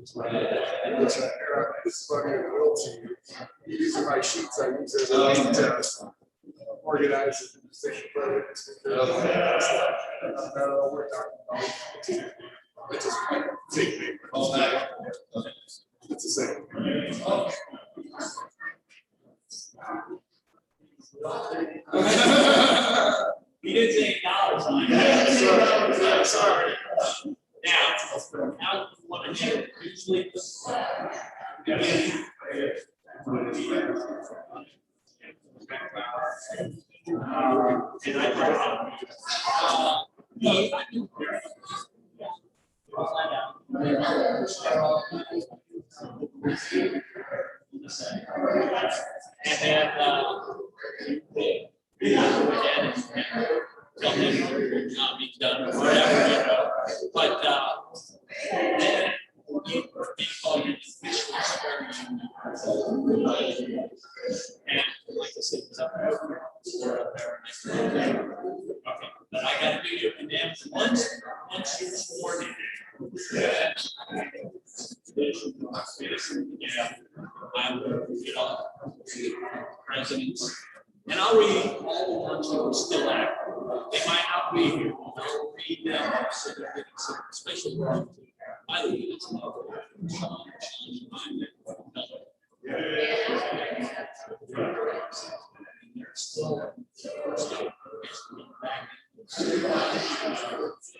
This is what I'm going to build to you. These are my sheets I use as a link to organize it. We're talking about it's just it's the same. You didn't say dollars on it. Sorry. Now you want to do usually and I and then tell him he's done or whatever, you know. But then you call your and like I said, it's up there. Okay, but I got to do your condemns once you're sworn in. Yeah, I will get all presidents, and I'll read all the ones who are still active. They might not be here. I'll read them so they're getting some special work. I think it's lovely.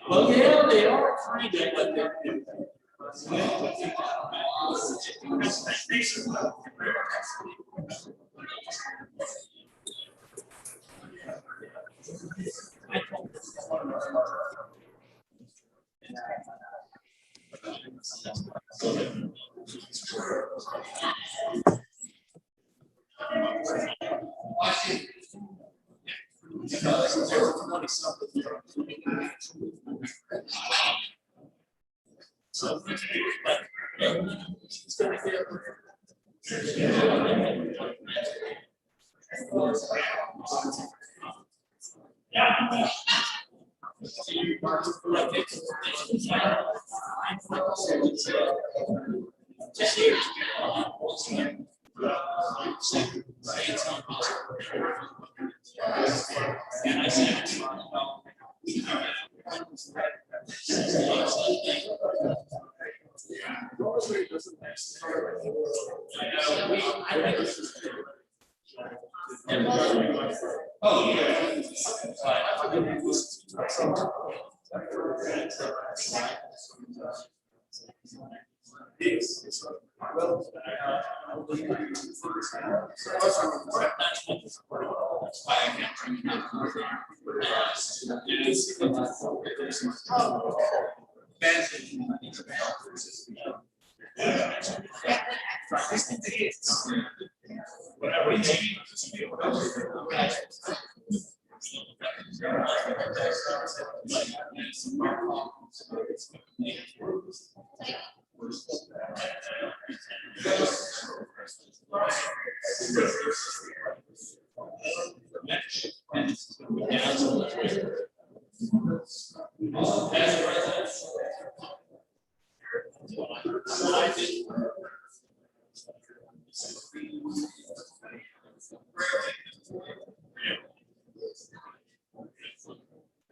Well, yeah, they are kind of what they're doing.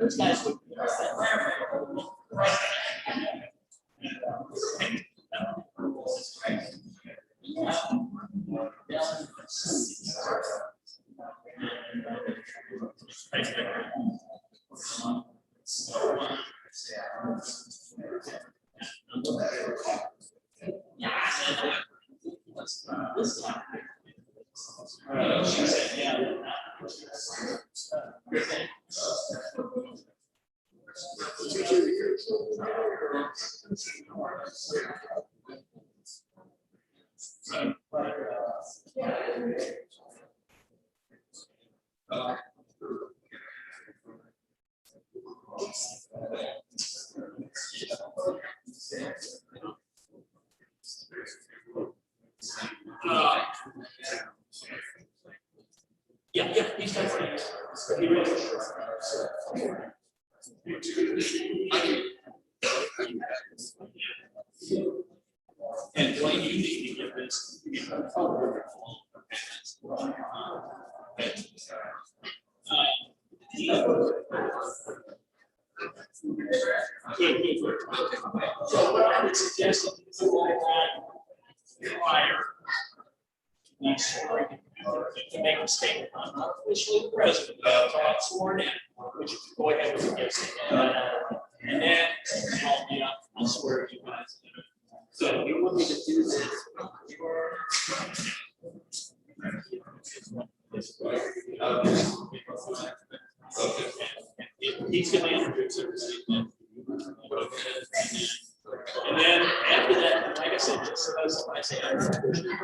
Those guys would he's got friends. And Blaine, you need to get this. Okay. Good. So what I would suggest is you all prior to make a statement. I'm not officially the president, but I'm sworn in, which you can go ahead with your statement. And then I'll swear you guys. So you want me to do this? He's going to introduce everything. And then after that, like I said, just as I say, I'll do that.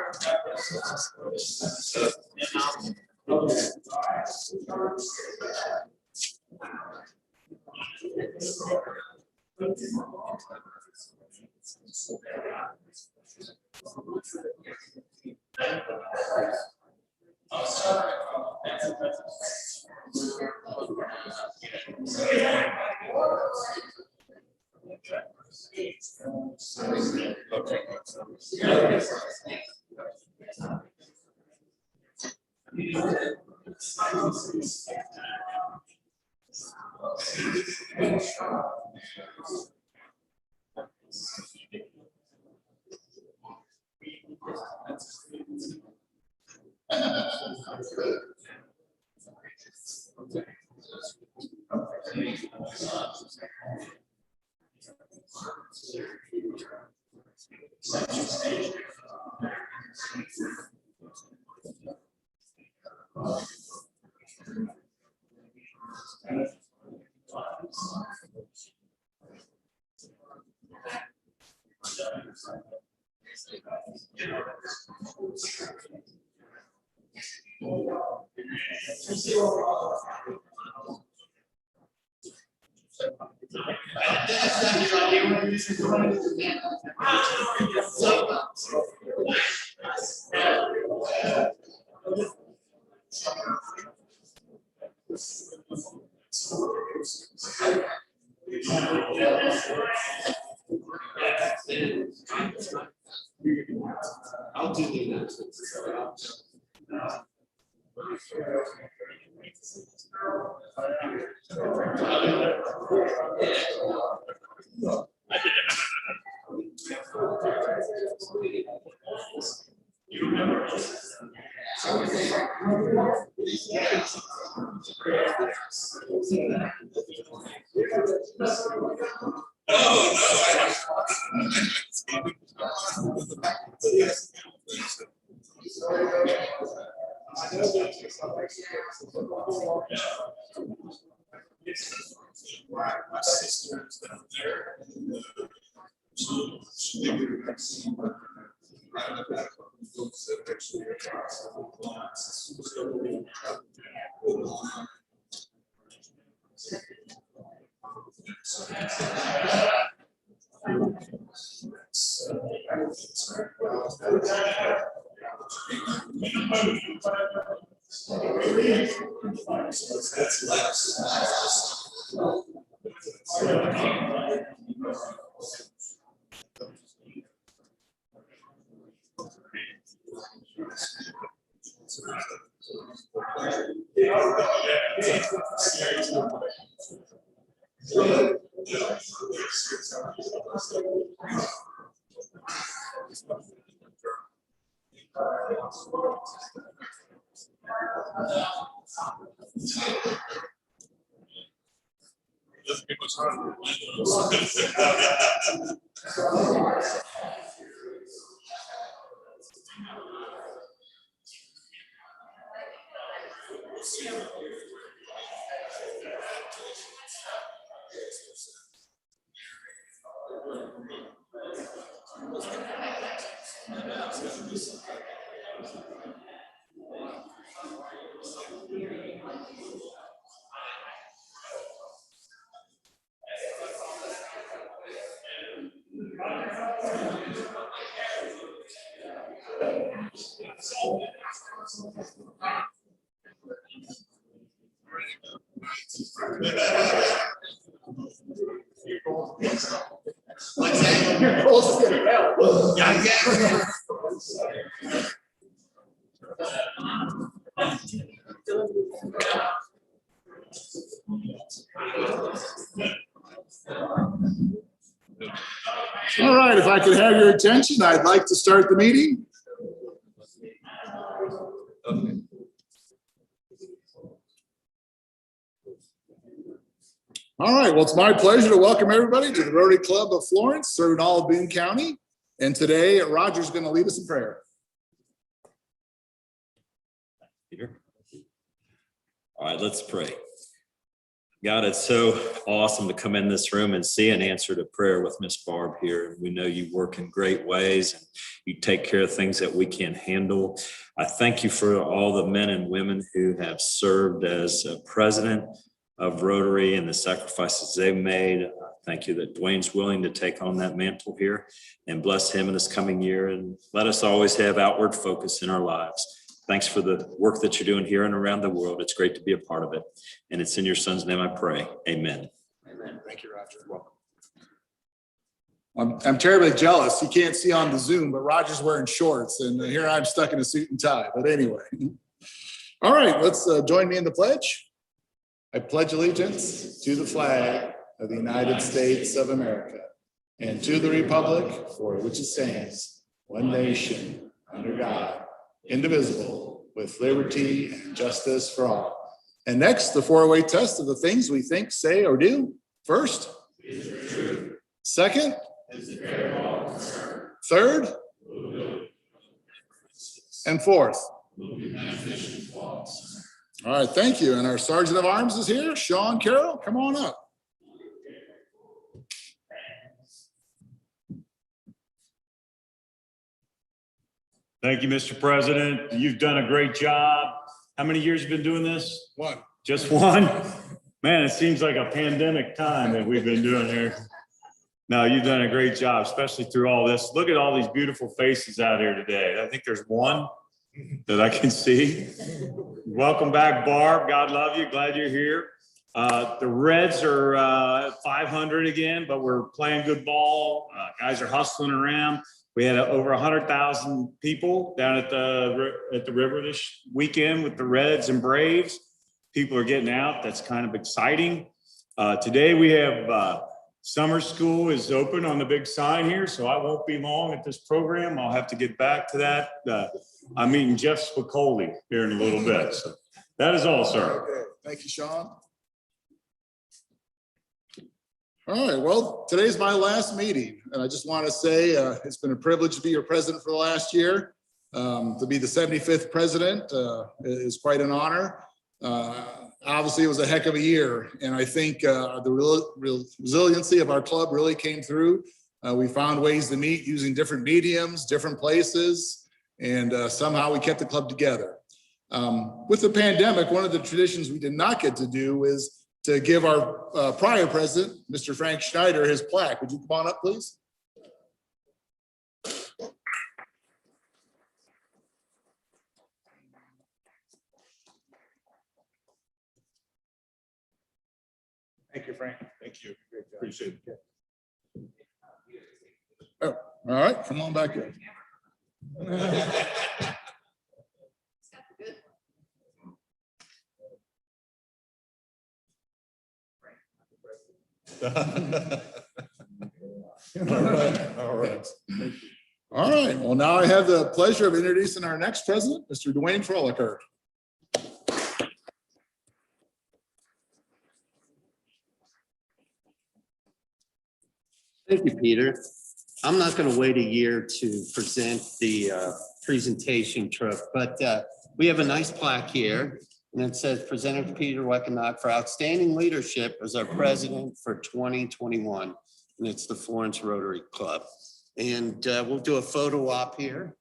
You remember? My sister is down there. So she did the vaccine. Right up that folks that actually are that's less. Your goals are getting out. Yeah, All right, if I could have your attention, I'd like to start the meeting. All right, well, it's my pleasure to welcome everybody to the Rotary Club of Florence, serving all of Boone County. And today, Roger's going to lead us in prayer. Peter. All right, let's pray. God, it's so awesome to come in this room and see an answer to prayer with Miss Barb here. We know you work in great ways and you take care of things that we can't handle. I thank you for all the men and women who have served as president of Rotary and the sacrifices they've made. Thank you that Dwayne's willing to take on that mantle here, and bless him in this coming year, and let us always have outward focus in our lives. Thanks for the work that you're doing here and around the world. It's great to be a part of it. And it's in your son's name I pray. Amen. Amen. Thank you, Roger. Welcome. I'm terribly jealous. You can't see on the Zoom, but Roger's wearing shorts, and here I'm stuck in a suit and tie. But anyway. All right, let's join me in the pledge. I pledge allegiance to the flag of the United States of America and to the republic for which it stands, one nation, under God, indivisible, with liberty and justice for all. And next, the four-way test of the things we think, say, or do. First, is it true? Second, is it fair? Third, and fourth. All right, thank you. And our Sergeant of Arms is here, Sean Carroll. Come on up. Thank you, Mr. President. You've done a great job. How many years have you been doing this? One. Just one? Man, it seems like a pandemic time that we've been doing here. No, you've done a great job, especially through all this. Look at all these beautiful faces out here today. I think there's one that I can see. Welcome back, Barb. God love you. Glad you're here. The Reds are 500 again, but we're playing good ball. Guys are hustling around. We had over 100,000 people down at the river this weekend with the Reds and Braves. People are getting out. That's kind of exciting. Today we have summer school is open on the big sign here, so I won't be long at this program. I'll have to get back to that. I'm meeting Jeff Spicoli here in a little bit. So that is all, sir. Okay. Thank you, Sean. All right, well, today's my last meeting, and I just want to say it's been a privilege to be your president for the last year. To be the 75th president is quite an honor. Obviously, it was a heck of a year, and I think the resiliency of our club really came through. We found ways to meet using different mediums, different places, and somehow we kept the club together. With the pandemic, one of the traditions we did not get to do is to give our prior president, Mr. Frank Schneider, his plaque. Would you come on up, please? Thank you, Frank. Thank you. Appreciate it. Oh, all right, come on back in. All right. All right. Well, now I have the pleasure of introducing our next president, Mr. Dwayne Frolicker. Thank you, Peter. I'm not going to wait a year to present the presentation trip, but we have a nice plaque here. And it says, presented to Peter Weckenach for outstanding leadership as our president for 2021. And it's the Florence Rotary Club. And we'll do a photo op here.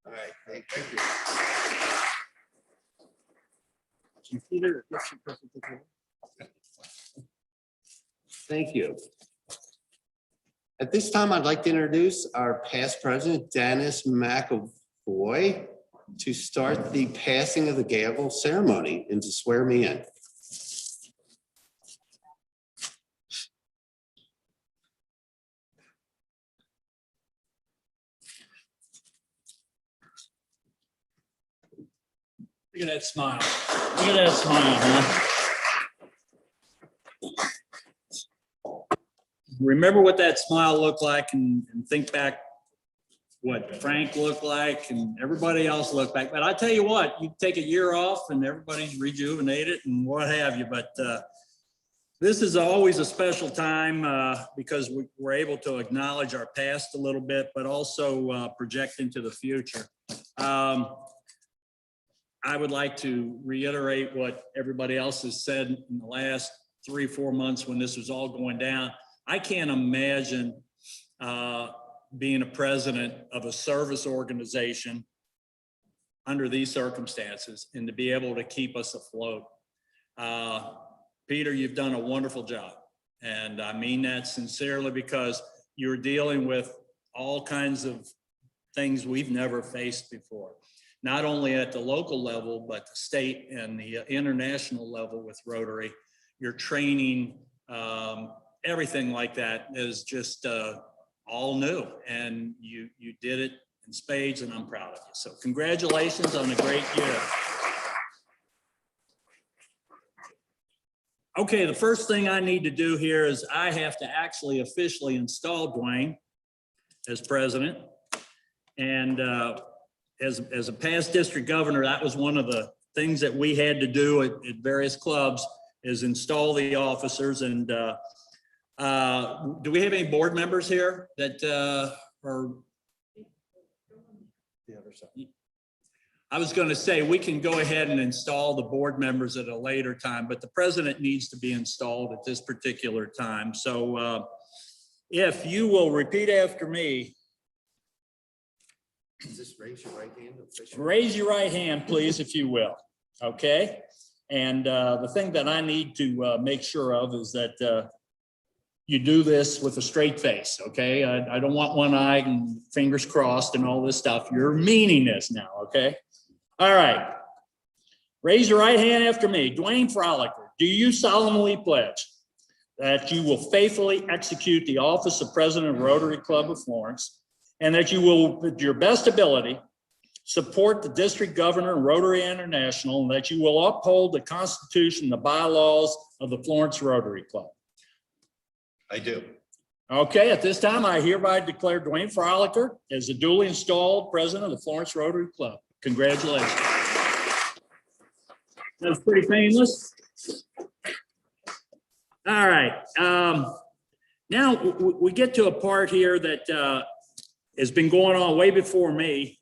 All right, thank you. Peter, thank you. At this time, I'd like to introduce our past president, Dennis McAvoy, to start the passing of the gavel ceremony and to swear me in. Look at that smile. Look at that smile, huh? Remember what that smile looked like and think back what Frank looked like and everybody else looked like. But I tell you what, you take a year off and everybody's rejuvenated and what have you. But this is always a special time because we're able to acknowledge our past a little bit, but also project into the future. I would like to reiterate what everybody else has said in the last 3-4 months when this was all going down. I can't imagine being a president of a service organization under these circumstances and to be able to keep us afloat. Peter, you've done a wonderful job. And I mean that sincerely because you're dealing with all kinds of things we've never faced before. Not only at the local level, but the state and the international level with Rotary. Your training, everything like that is just all new. And you did it in spades and I'm proud of you. So congratulations on a great year. Okay, the first thing I need to do here is I have to actually officially install Dwayne as president. And as a past district governor, that was one of the things that we had to do at various clubs is install the officers. And do we have any board members here that are? The other side. I was going to say we can go ahead and install the board members at a later time, but the president needs to be installed at this particular time. So if you will repeat after me. Just raise your right hand. Raise your right hand, please, if you will. Okay. And the thing that I need to make sure of is that you do this with a straight face. Okay. I don't want one eye and fingers crossed and all this stuff. You're meaning this now. Okay. All right. Raise your right hand after me. Dwayne Frolicker, do you solemnly pledge that you will faithfully execute the office of President of Rotary Club of Florence and that you will, with your best ability, support the district governor and Rotary International, and that you will uphold the Constitution, the bylaws of the Florence Rotary Club? I do. Okay, at this time, I hereby declare Dwayne Frolicker as the duly installed president of the Florence Rotary Club. Congratulations. That was pretty painless. All right. Now we get to a part here that has been going on way before me.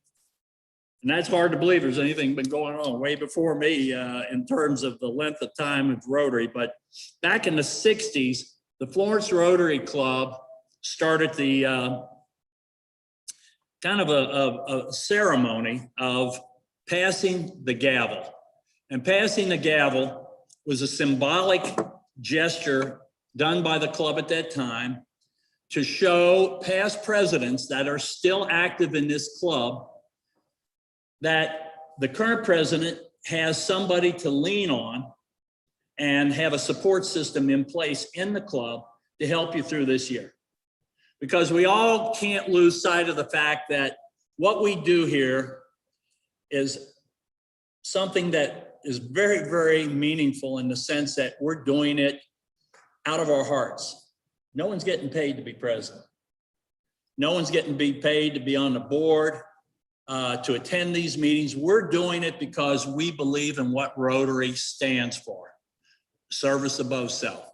And that's hard to believe there's anything been going on way before me in terms of the length of time of Rotary. But back in the 60s, the Florence Rotary Club started the kind of a ceremony of passing the gavel. And passing the gavel was a symbolic gesture done by the club at that time to show past presidents that are still active in this club that the current president has somebody to lean on and have a support system in place in the club to help you through this year. Because we all can't lose sight of the fact that what we do here is something that is very, very meaningful in the sense that we're doing it out of our hearts. No one's getting paid to be president. No one's getting paid to be on the board, to attend these meetings. We're doing it because we believe in what Rotary stands for, service above self.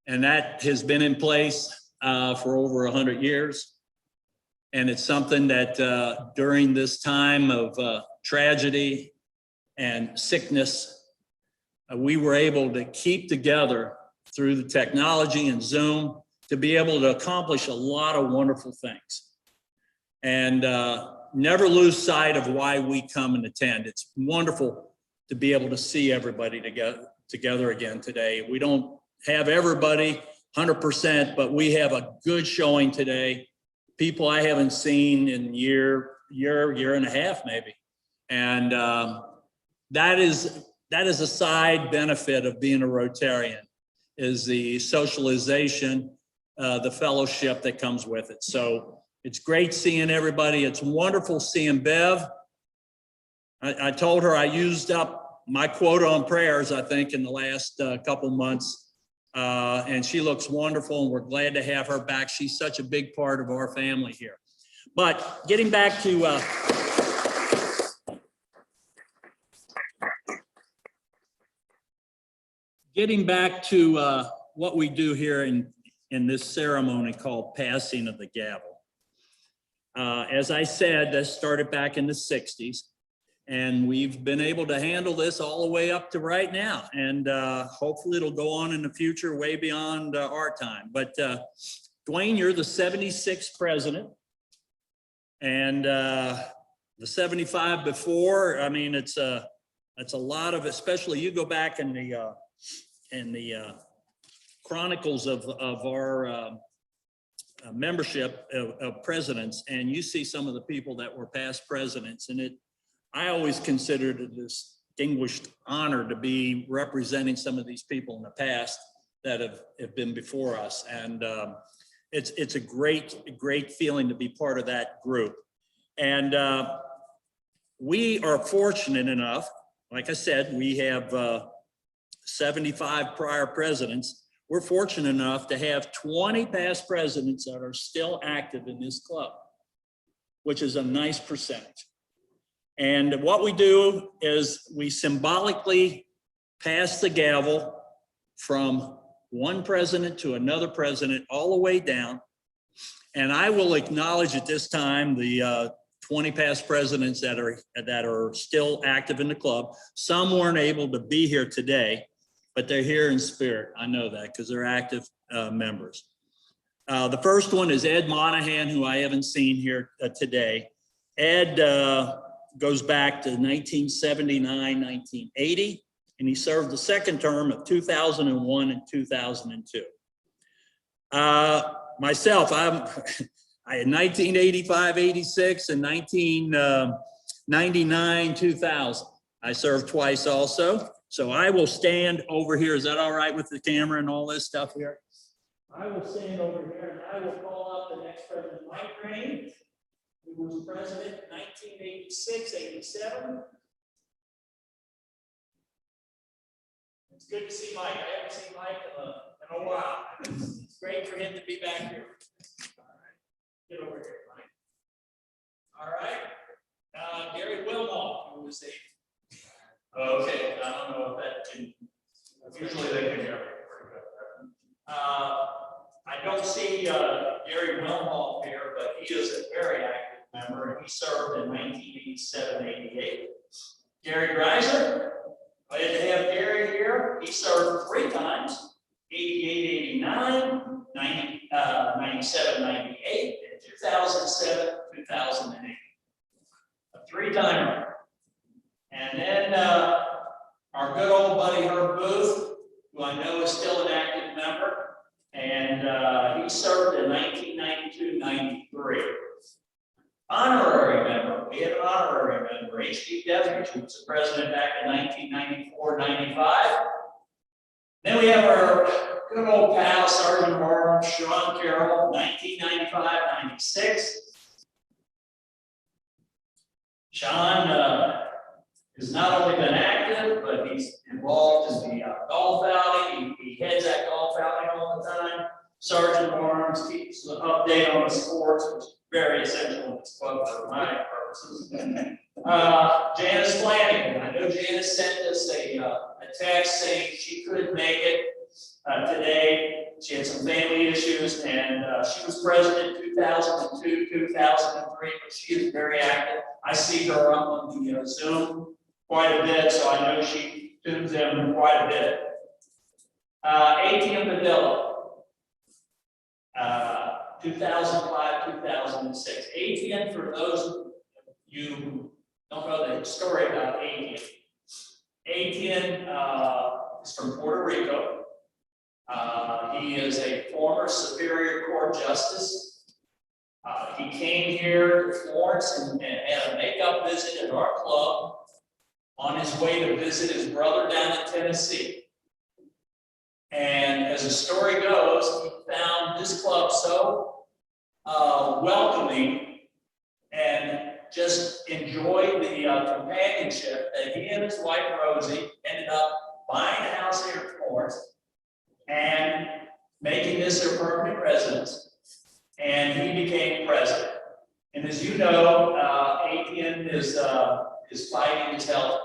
And that has been in place for over 100 years. And it's something that during this time of tragedy and sickness, we were able to keep together through the technology and Zoom to be able to accomplish a lot of wonderful things. And never lose sight of why we come and attend. It's wonderful to be able to see everybody together again today. We don't have everybody 100%, but we have a good showing today. People I haven't seen in year and a half maybe. And that is a side benefit of being a Rotarian, is the socialization, the fellowship that comes with it. So it's great seeing everybody. It's wonderful seeing Bev. I told her I used up my quota on prayers, I think, in the last couple months. And she looks wonderful, and we're glad to have her back. She's such a big part of our family here. But getting back to what we do here in this ceremony called passing of the gavel. As I said, this started back in the 60s, and we've been able to handle this all the way up to right now. And hopefully it'll go on in the future, way beyond our time. But Dwayne, you're the 76th president. And the 75 before, I mean, it's a lot of, especially you go back in the chronicles of our membership of presidents, and you see some of the people that were past presidents, and I always considered it a distinguished honor to be representing some of these people in the past that have been before us. And it's a great feeling to be part of that group. And we are fortunate enough, like I said, we have 75 prior presidents. We're fortunate enough to have 20 past presidents that are still active in this club, which is a nice percentage. And what we do is we symbolically pass the gavel from one president to another president all the way down. And I will acknowledge at this time the 20 past presidents that are still active in the club. Some weren't able to be here today, but they're here in spirit. I know that because they're active members. The first one is Ed Monahan, who I haven't seen here today. Ed goes back to 1979, 1980, and he served the second term of 2001 and 2002. Myself, I in 1985, 86, and 1999, 2000. I served twice also. So I will stand over here. Is that all right with the camera and all this stuff here? I will stand over here and I will call up the next president, Mike Crane, who was president in 1986, 87. It's good to see Mike. I haven't seen Mike in a while. It's great for him to be back here. All right. Get over here, Mike. All right. Gary Wilmot, who was okay, I don't know if that can, usually they can hear me pretty good. I don't see Gary Wilmot here, but he is a very active member, and he served in 1987, 88. Gary Greiser, glad to have Gary here. He served 3 times, 88, 89, 90, 97, 98, and 2007, 2008. A 3-timer. And then our good old buddy Herb Booth, who I know is still an active member, and he served in 1992, 93. Honorary member, we have an honorary member, H.D. Deatherage, who was the president back in 1994, 95. Then we have our good old pal, Sergeant Martin Sean Carroll, 1995, 96. Sean has not only been active, but he's involved in the golf outing. He heads that golf outing all the time. Sergeant Barnes keeps the update on the sports, which is very essential in this club for my purposes. Janice Flanagan. I know Janice sent us a text saying she couldn't make it today. She had some family issues, and she was president 2002, 2003, but she is very active. I see her on the Zoom quite a bit, so I know she tunes in quite a bit. ATM Padilla, 2005, 2006. ATM, for those of you who don't know the story about ATM. ATM is from Puerto Rico. He is a former Superior Court Justice. He came here to Florence and had a makeup visit at our club on his way to visit his brother down in Tennessee. And as the story goes, he found this club so welcoming and just enjoyed the companionship that he and his wife Rosie ended up buying a house here in Florence and making this their permanent residence. And he became president. And as you know, Apian is fighting his health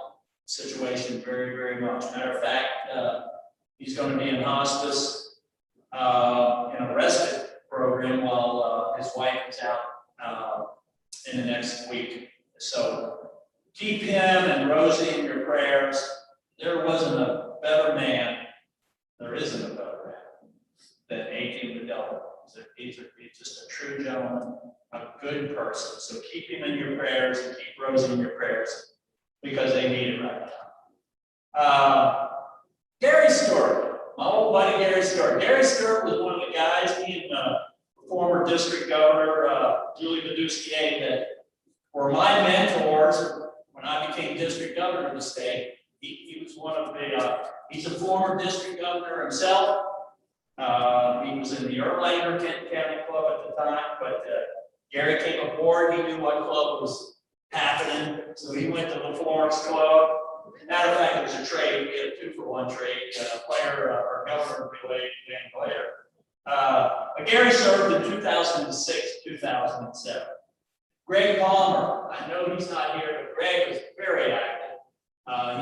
situation very, very much. Matter of fact, he's going to be in hospice in a respite program while his wife is out in the next week. So keep him and Rosie in your prayers. There wasn't a better man. There isn't a better man than Apian the Devil. He's just a true gentleman, a good person. So keep him in your prayers and keep Rosie in your prayers because they need it right now. Gary Stewart, my old buddy Gary Stewart. Gary Stewart was one of the guys, he and former district governor Julie Badusky, that were my mentors when I became district governor of the state. He was one of the, he's a former district governor himself. He was in the Erlanger Kent County Club at the time, but Gary came aboard. He knew what club was happening, so he went to the Florence Club. Matter of fact, it was a trade. We had a 2-for-1 trade. Our governor related Dan Blair. But Gary served in 2006, 2007. Greg Palmer, I know he's not here, but Greg was very active.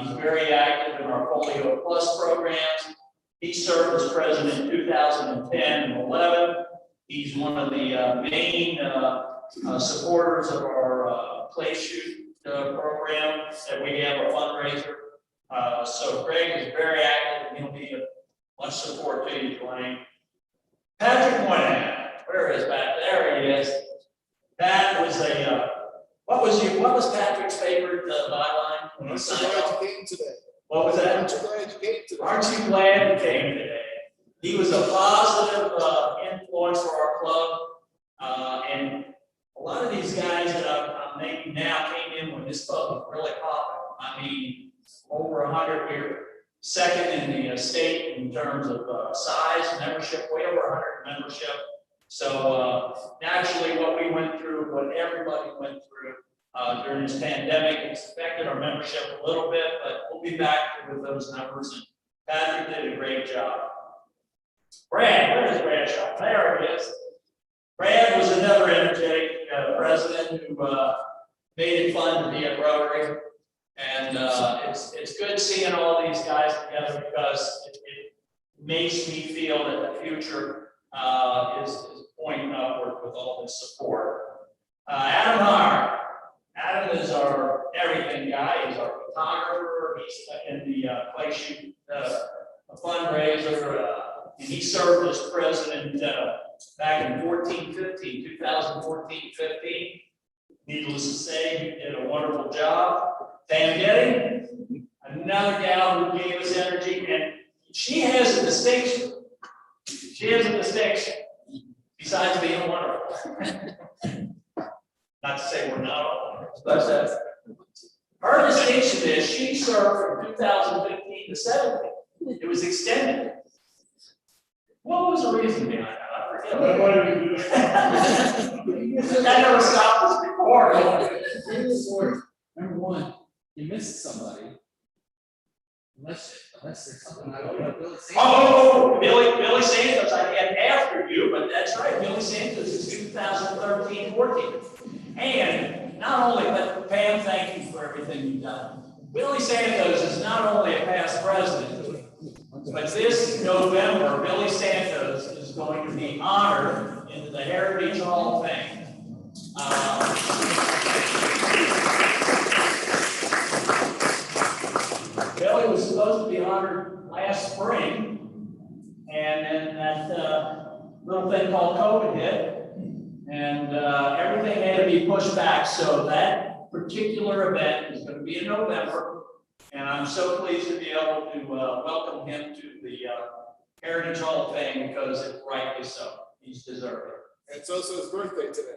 He's very active in our Polio Plus programs. He served as president in 2010 and 11. He's one of the main supporters of our Play Shoot program that we have, a fundraiser. So Greg is very active and he'll be of much support to you, Dwayne. Patrick Moynihan, where is Pat? There he is. Pat was a, what was Patrick's favorite byline? When he signed off? What was that? Aren't you glad you came today? Aren't you glad you came today? He was a positive influence for our club. And a lot of these guys that I'm naming now came in when this club was really popping. I mean, over 100, we were second in the state in terms of size, membership, way over 100 membership. So naturally what we went through, what everybody went through during this pandemic, it's affected our membership a little bit, but we'll be back with those numbers. And Patrick did a great job. Brad, where is Brad Shaw? There he is. Brad was another energetic president who made it fun to be at Rotary. And it's good seeing all these guys together because it makes me feel that the future is pointing upward with all this support. Adam Haar. Adam is our everything guy. He's our photographer. He's in the Play Shoot fundraiser. And he served as president back in 2014-15. Needless to say, he did a wonderful job. Pam Getty, another gal who gave us energy, and she has a distinction. She has a distinction, besides being wonderful. Not to say we're not all wonderful, but her distinction is she served from 2015 to 17. It was extended. What was the reason behind that? I forget. What did we do? That never stopped us before. Number one, you missed somebody. Unless there's something I don't know. Billy Santos, I had after you, but that's right. Billy Santos is 2013-14. And not only, but Pam, thank you for everything you've done. Billy Santos is not only a past president, but this November, Billy Santos is going to be honored into the Heritage Hall of Fame. Billy was supposed to be honored last spring, and then that little thing called COVID hit, and everything had to be pushed back. So that particular event is going to be in November, and I'm so pleased to be able to welcome him to the Heritage Hall of Fame because it's rightly so. He's deserving. It's also his birthday today.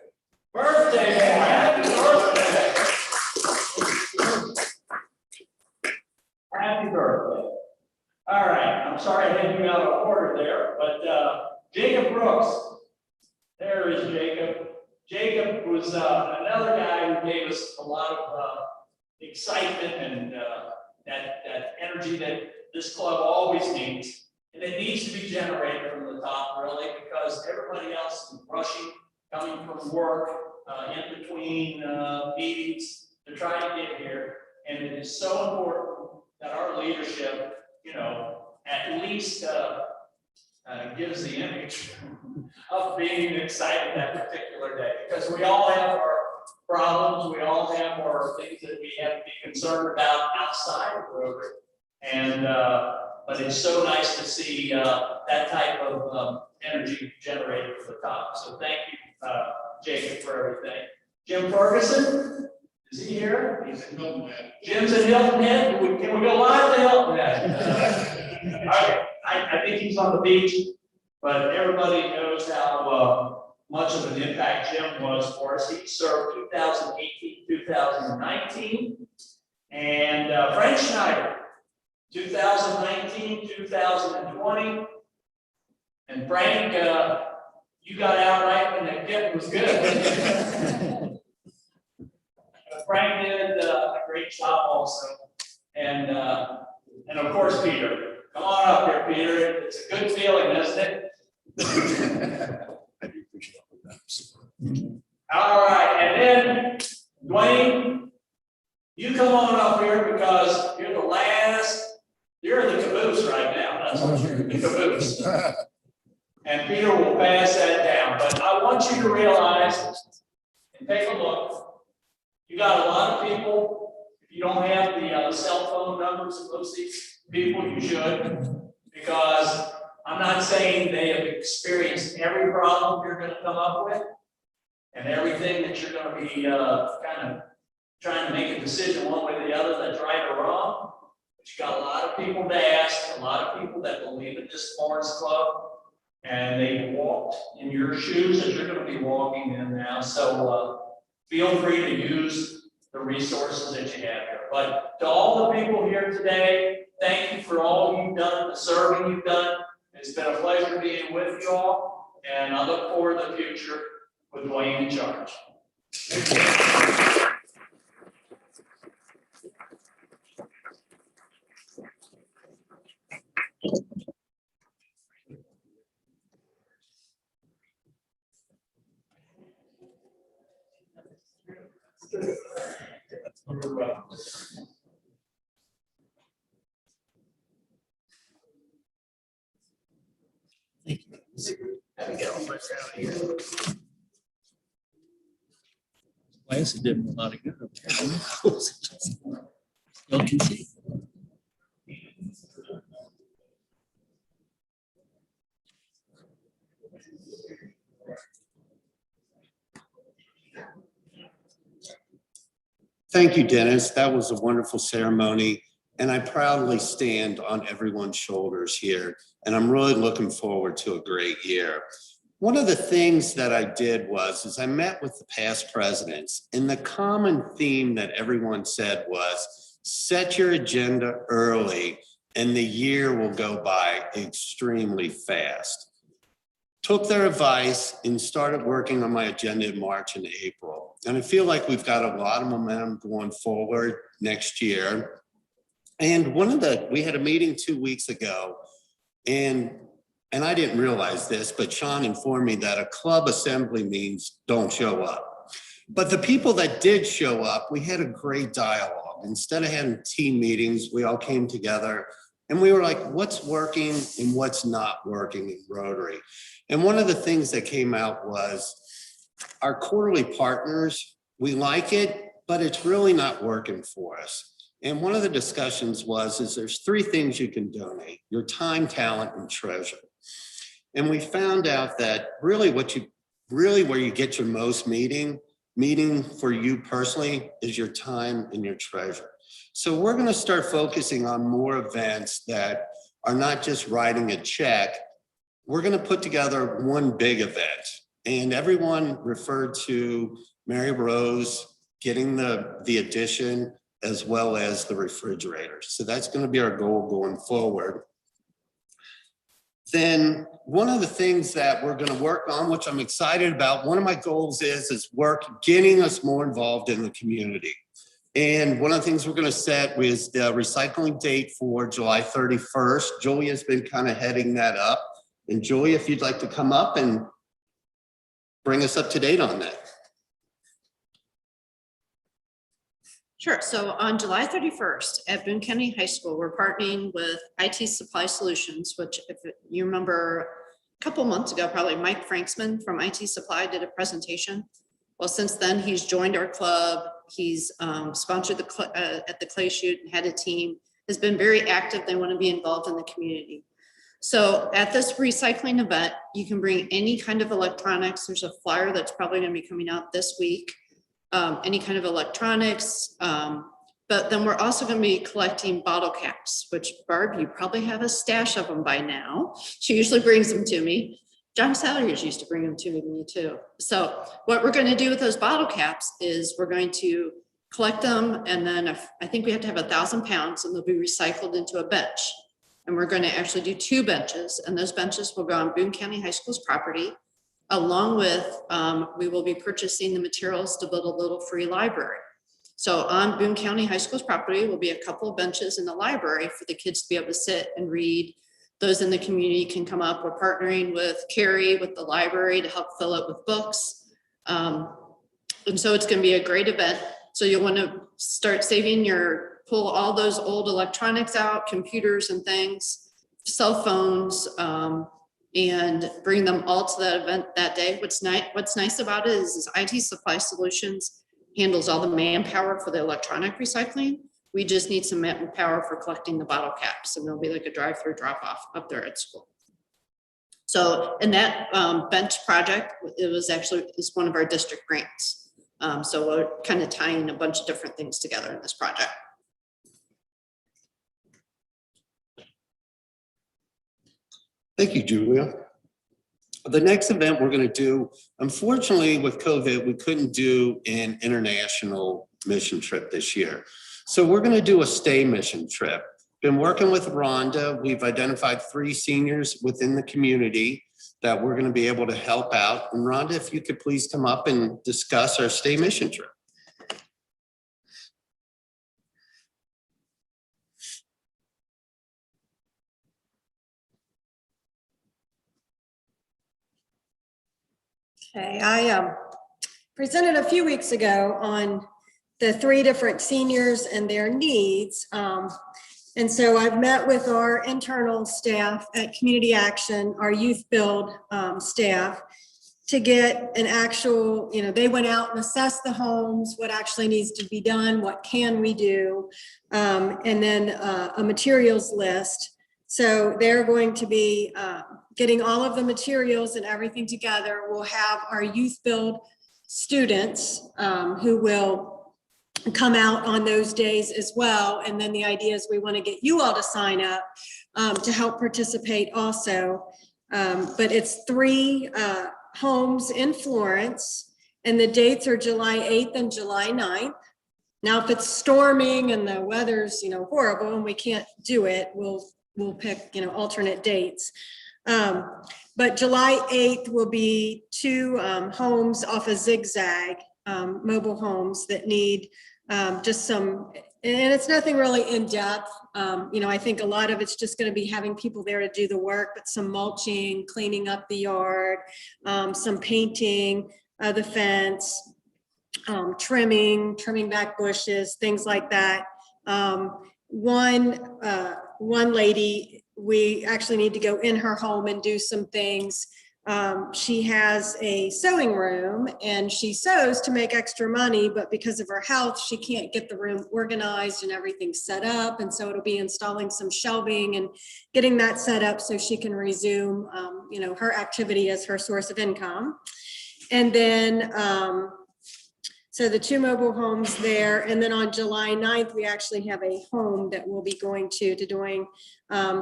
Birthday boy! Happy birthday! Happy birthday. All right, I'm sorry I had you out of order there, but Jacob Brooks. There is Jacob. Jacob was another guy who gave us a lot of excitement and that energy that this club always needs. And it needs to be generated from the top, really, because everybody else is rushing, coming from work, in between meetings to try to get here. And it is so important that our leadership, you know, at least gives the image of being excited that particular day, because we all have our problems, we all have our things that we have to be concerned about outside of Rotary. And but it's so nice to see that type of energy generated from the top. So thank you, Jacob, for everything. Jim Ferguson, is he here? He's in Hilton Head. Jim's in Hilton Head. Can we go live to Hilton Head? Okay. I think he's on the beach, but everybody knows how much of an impact Jim was for us. He served 2018, 2019, and Frank Schneider, 2019, 2020. And Frank, you got out right when the gift was good. Frank did a great job also. And of course, Peter. Come on up here, Peter. It's a good feeling, isn't it? I do appreciate that. All right, and then Dwayne, you come on up here because you're the last, you're the caboose right now. That's what you're, the caboose. And Peter will pass that down. But I want you to realize and take a look. You got a lot of people. If you don't have the cell phone numbers of those people, you should, because I'm not saying they have experienced every problem you're going to come up with and everything that you're going to be kind of trying to make a decision one way or the other that's right or wrong. But you got a lot of people to ask, a lot of people that believe in this sports club, and they walked in your shoes as you're going to be walking in now. So feel free to use the resources that you have here. But to all the people here today, thank you for all you've done, the serving you've done. It's been a pleasure being with you all, and I look forward to the future with Dwayne in charge. Place it did a lot of good. Y'all can see. Thank you, Dennis. That was a wonderful ceremony, and I proudly stand on everyone's shoulders here, and I'm really looking forward to a great year. One of the things that I did is I met with the past presidents, and the common theme that everyone said was, set your agenda early, and the year will go by extremely fast. Took their advice and started working on my agenda in March and April. And I feel like we've got a lot of momentum going forward next year. And we had a meeting 2 weeks ago, and I didn't realize this, but Sean informed me that a club assembly means don't show up. But the people that did show up, we had a great dialogue. Instead of having team meetings, we all came together and we were like, what's working and what's not working in Rotary? And one of the things that came out was our quarterly partners, we like it, but it's really not working for us. And one of the discussions is there's 3 things you can donate: your time, talent, and treasure. And we found out that really where you get your most meaning for you personally is your time and your treasure. So we're going to start focusing on more events that are not just writing a check. We're going to put together one big event, and everyone referred to Mary Rose getting the addition as well as the refrigerator. So that's going to be our goal going forward. Then one of the things that we're going to work on, which I'm excited about, one of my goals is work getting us more involved in the community. And one of the things we're going to set is the recycling date for July 31st. Julia's been kind of heading that up. And Julia, if you'd like to come up and bring us up to date on that. Sure. So on July 31st at Boone County High School, we're partnering with IT Supply Solutions, which if you remember a couple months ago, probably Mike Franksman from IT Supply did a presentation. Well, since then, he's joined our club. He's sponsored at the clay shoot and had a team, has been very active. They want to be involved in the community. So at this recycling event, you can bring any kind of electronics. There's a flyer that's probably going to be coming out this week. Any kind of electronics. But then we're also going to be collecting bottle caps, which Barb, you probably have a stash of them by now. She usually brings them to me. John Salyers used to bring them to me too. So what we're going to do with those bottle caps is we're going to collect them. And then I think we have to have 1,000 pounds and they'll be recycled into a bench. And we're going to actually do 2 benches. And those benches will go on Boone County High School's property. Along with, we will be purchasing the materials to build a little free library. So on Boone County High School's property will be a couple of benches in the library for the kids to be able to sit and read. Those in the community can come up. We're partnering with Carrie, with the library to help fill it with books. And so it's going to be a great event. So you'll want to start saving pull all those old electronics out, computers and things, cell phones, and bring them all to that event that day. What's nice about it is IT Supply Solutions handles all the manpower for the electronic recycling. We just need some manpower for collecting the bottle caps, and there'll be like a drive-through drop-off up there at school. So, and that bench project, is one of our district grants. So we're kind of tying a bunch of different things together in this project. Thank you, Julia. The next event we're going to do, unfortunately with COVID, we couldn't do an international mission trip this year. So we're going to do a stay mission trip. Been working with Rhonda. We've identified 3 seniors within the community that we're going to be able to help out. And Rhonda, if you could please come up and discuss our stay mission trip. Okay, I presented a few weeks ago on the 3 different seniors and their needs. And so I've met with our internal staff at Community Action, our Youth Build staff, to get an actual, they went out and assessed the homes, what actually needs to be done, what can we do, and then a materials list. So they're going to be getting all of the materials and everything together. We'll have our Youth Build students who will come out on those days as well. And then the idea is we want to get you all to sign up to help participate also. But it's 3 homes in Florence, and the dates are July 8th and July 9th. Now, if it's storming and the weather's, horrible and we can't do it, we'll pick, alternate dates. But July 8th will be 2 homes off a Zigzag, mobile homes that need just some, and it's nothing really in depth. I think a lot of it's just going to be having people there to do the work, but some mulching, cleaning up the yard, some painting the fence, trimming back bushes, things like that. One lady, we actually need to go in her home and do some things. She has a sewing room and she sews to make extra money, but because of her health, she can't get the room organized and everything set up. And so it'll be installing some shelving and getting that set up so she can resume, her activity as her source of income. And then, so the 2 mobile homes there. And then on July 9th, we actually have a home that we'll be going to doing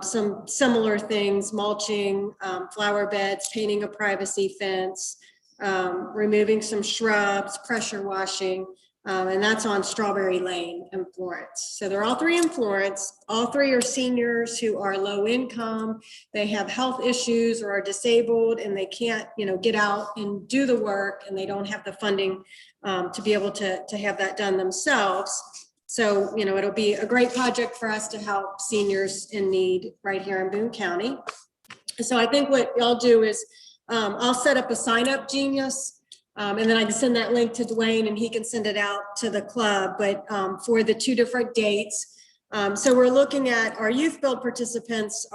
some similar things, mulching, flower beds, painting a privacy fence, removing some shrubs, pressure washing, And that's on Strawberry Lane in Florence. So they're all three in Florence. All three are seniors who are low income. They have health issues or are disabled and they can't, get out and do the work, and they don't have the funding to be able to have that done themselves. So, it'll be a great project for us to help seniors in need right here in Boone County. So I think what y'all do is I'll set up a sign up Genius. And then I can send that link to Dwayne and he can send it out to the club, but for the 2 different dates. So we're looking at our youth build participants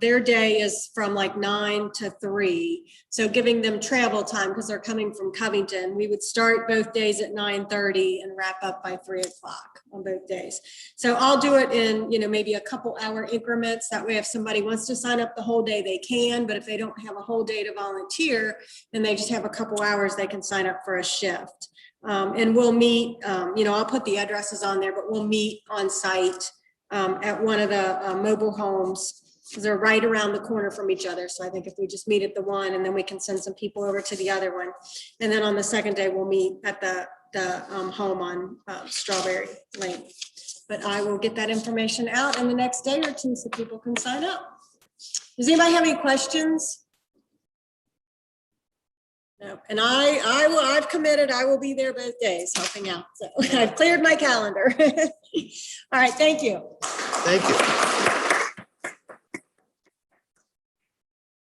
their day is from like 9 to 3. So giving them travel time because they're coming from Covington. We would start both days at 9:30 and wrap up by 3 o'clock on both days. So I'll do it in, maybe a couple hour increments. That way, if somebody wants to sign up the whole day, they can, but if they don't have a whole day to volunteer and they just have a couple hours, they can sign up for a shift. And we'll meet, I'll put the addresses on there, but we'll meet on site at one of the mobile homes, because they're right around the corner from each other. So I think if we just meet at the one and then we can send some people over to the other one. And then on the second day, we'll meet at the home on Strawberry Lane. But I will get that information out in the next day or two so people can sign up. Does anybody have any questions? No, and I've committed, I will be there both days helping out. So I've cleared my calendar. All right, thank you. Thank you.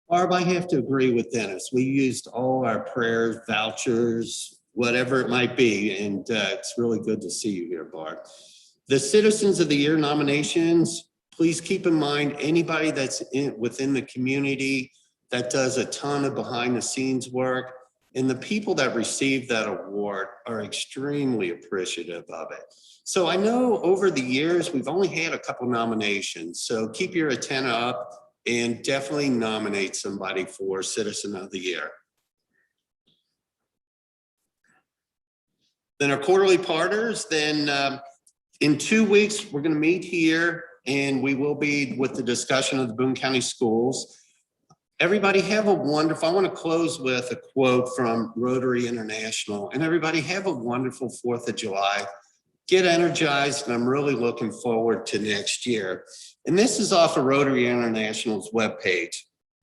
Barb, I have to agree with Dennis. We used all our prayers, vouchers, whatever it might be, and it's really good to see you here, Barb. The Citizens of the Year nominations, please keep in mind anybody that's within the community that does a ton of behind the scenes work, and the people that receive that award are extremely appreciative of it. So I know over the years, we've only had a couple nominations, so keep your antenna up and definitely nominate somebody for Citizen of the Year. Then our quarterly partners, then in 2 weeks, we're gonna meet here and we will be with the discussion of the Boone County schools. Everybody have a wonderful, I want to close with a quote from Rotary International, and everybody have a wonderful 4th of July. Get energized, and I'm really looking forward to next year. And this is off of Rotary International's webpage.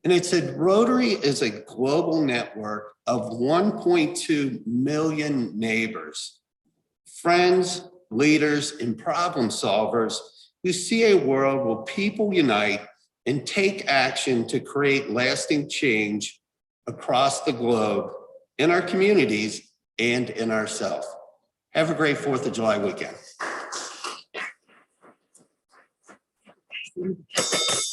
And it said, Rotary is a global network of 1.2 million neighbors, friends, leaders, and problem solvers who see a world where people unite and take action to create lasting change across the globe, in our communities, and in ourselves. Have a great 4th of July weekend.